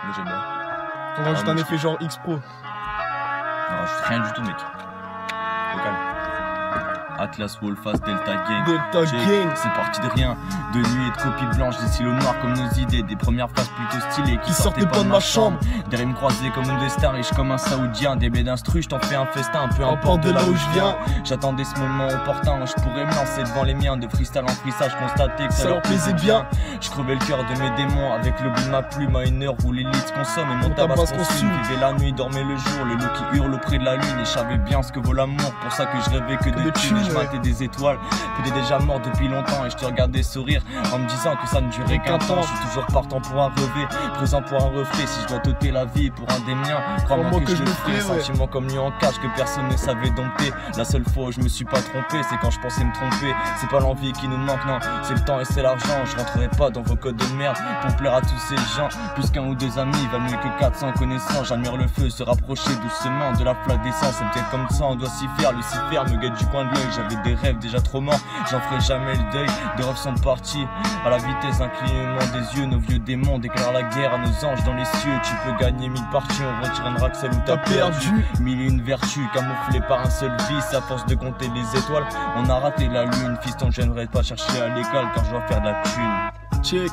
Moi j'aime bien. On rajoute un effet genre X Pro. Non, rajoute rien du tout, mec. Au calme. Atlas, Wolfast, Delta Gang. Delta Gang. C'est parti de rien, de nuit et de copies blanches, des stylos noirs comme nos idées, des premières phrases plutôt stylées qui sortaient pas de ma chambre. Des rimes croisées comme des stars, riches comme un saoudien, des baies d'instru, je t'en fais un festin, peu importe de là où je viens. J'attendais ce moment opportun, je pourrais me lancer devant les miens, de freestyle en freestyle, je constatais que ça leur plaisait bien. Je crevais le cœur de mes démons avec le bout de ma plume à une heure où l'élite consomme et mon tabac se consume. Vivais la nuit, dormais le jour, le loup qui hurle auprès de la lune, et je savais bien ce que vaut l'amour, pour ça que je rêvais que de thunes. Je matais des étoiles, t'étais déjà mort depuis longtemps et je te regardais sourire en me disant que ça ne durait qu'un temps. Je suis toujours partant pour un relevé, présent pour un reflet. Si je dois t'ôter la vie pour un des miens, crois-moi que je le ferai. Sentiment comme nu en cage que personne ne savait dompter. La seule fois où je me suis pas trompé, c'est quand je pensais me tromper. C'est pas l'envie qui nous manque, non, c'est le temps et c'est l'argent. Je rentrerai pas dans vos codes de merde pour plaire à tous ces gens. Plus qu'un ou deux amis, va mieux que 400 connaissants. J'admire le feu, se rapprocher doucement de la flaque d'essence. C'est peut-être comme ça, on doit s'y faire. Lucifer me guette du coin de l'œil. J'avais des rêves déjà trop morts, j'en ferai jamais le deuil. De rêves sont partis à la vitesse d'un clignement des yeux. Nos vieux démons déclarent la guerre à nos anges dans les cieux. Tu peux gagner 1000 parties, on retire un Raxel où t'as perdu 1001 vertus camouflées par un seul vice. À force de compter les étoiles, on a raté la lune. Fiston, j'aimerais pas chercher à l'école car je dois faire de la thune. Check.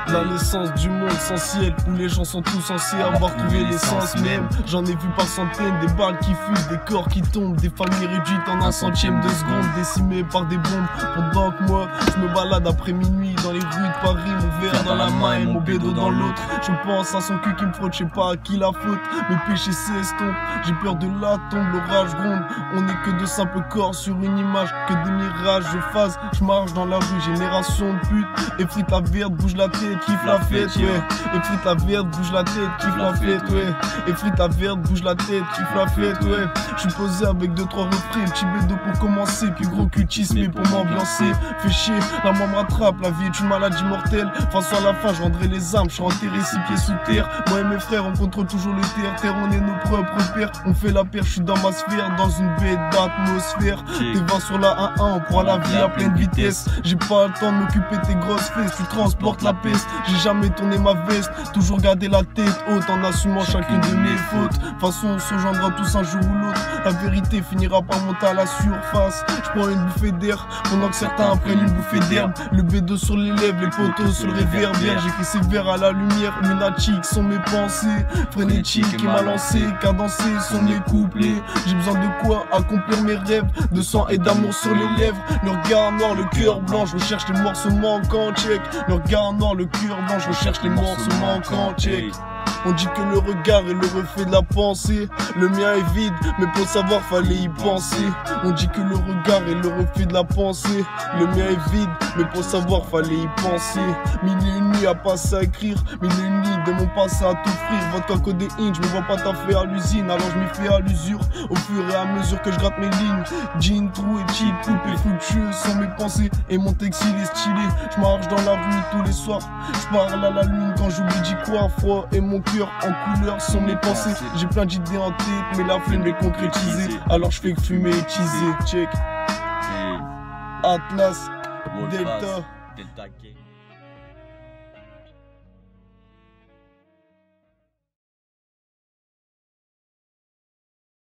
La naissance du monde sans ciel, où les gens sont tous censés avoir trouvé l'essence même. J'en ai vu par centaines, des balles qui fusent, des corps qui tombent, des familles réduites en un centième de seconde, décimées par des bombes. Pendant que moi, je me balade après minuit dans les rues de Paris, mon verre dans la main et mon bédo dans l'autre. Je pense à son cul qui me frotte, je sais pas à qui la faute. Mes péchés s'estompent, j'ai peur de la tombe, l'orage gronde. On n'est que de simples corps sur une image, que des mirages je fasse. Je marche dans la rue, génération de pute. Effrite la verte, bouge la tête, kiffe la fête, ouais. Effrite la verte, bouge la tête, kiffe la fête, ouais. Effrite la verte, bouge la tête, kiffe la fête, ouais. Je suis posé avec 2-3 refrains, petit bédo pour commencer, puis gros cutisme pour m'ambiancer. Fais chier, la mort me rattrape, la vie est une maladie mortelle. Façon à la fin, je rendrai les armes, je suis enterré 6 pieds sous terre. Moi et mes frères, on contrôle toujours le terre, on est nos propres pères. On fait la paire, je suis dans ma sphère, dans une baie d'atmosphère. T'es 20 sur la 1-1, on prend la vie à pleine vitesse. J'ai pas le temps de m'occuper de tes grosses fesses, tu transportes la peste. J'ai jamais tourné ma veste, toujours gardé la tête haute en assumant chacune de mes fautes. De toute façon, on se rejoindra tous un jour ou l'autre. La vérité finira par monter à la surface. Je prends une bouffée d'air pendant que certains prennent une bouffée d'herbe. Le bédo sur les lèvres, les poteaux sur le réverbère. J'écris ces vers à la lumière, lunatiques sont mes pensées. Frénétiques et mal lancées, cadencées sont mes couplets. J'ai besoin de quoi accomplir mes rêves, de sang et d'amour sur les lèvres. Le regard noir, le cœur blanc, je recherche les morceaux manquants, check. Le regard noir, le cœur blanc, je recherche les morceaux manquants, check. On dit que le regard est le reflet de la pensée. Le mien est vide, mais pour savoir fallait y penser. On dit que le regard est le reflet de la pensée. Le mien est vide, mais pour savoir fallait y penser. Mille et une nuits à passer à écrire, mille et une nuits de mon passé à t'offrir. Vodka codéine, je me vois pas taffer à l'usine, alors je m'y fais à l'usure. Au fur et à mesure que je gratte mes lignes, jean, trou et cheap, coupe et fructueux sont mes pensées. Et mon textile est stylé, je marche dans la rue tous les soirs. Je parle à la lune quand j'oublie d'y croire. Froid et mon cœur en couleur sont mes pensées. J'ai plein d'idées en tête, mais la flemme les concrétiser. Alors je fais que fumer et teaser, check. Atlas, Delta. Gang.